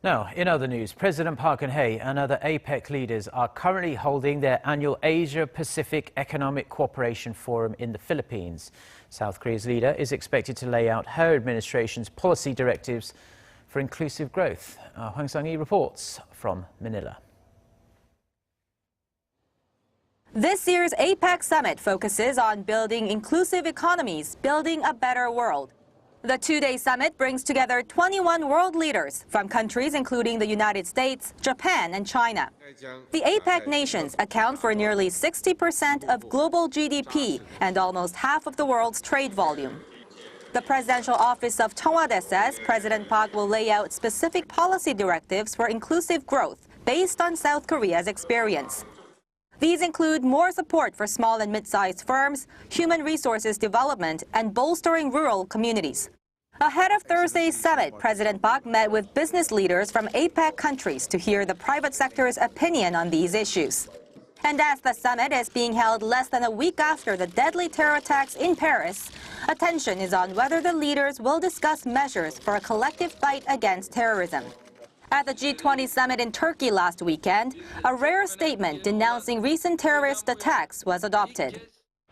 Now, in other news, President Park Geun and other APEC leaders are currently holding their annual Asia-Pacific Economic Cooperation Forum in the Philippines. South Korea's leader is expected to lay out her administration's policy directives for inclusive growth. Hwang Sung reports from Manila. This year's APEC summit focuses on building inclusive economies, building a better world. The two-day summit brings together 21 world leaders from countries including the United States, Japan, and China. The APEC nations account for nearly 60% of global GDP and almost half of the world's trade volume. The presidential office of Cheong Wa Dae says President Park will lay out specific policy directives for inclusive growth based on South Korea's experience. These include more support for small and mid-sized firms, human resources development, and bolstering rural communities. Ahead of Thursday's summit, President Park met with business leaders from APEC countries to hear the private sector's opinion on these issues. And as the summit is being held less than a week after the deadly terror attacks in Paris, attention is on whether the leaders will discuss measures for a collective fight against terrorism. At the G20 summit in Turkey last weekend, a rare statement denouncing recent terrorist attacks was adopted.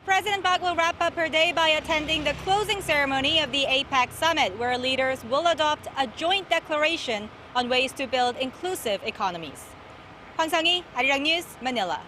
President Park will wrap up her day by attending the closing ceremony of the APEC summit, where leaders will adopt a joint declaration on ways to build inclusive economies. Hwang Sung, Arirang News, Manila.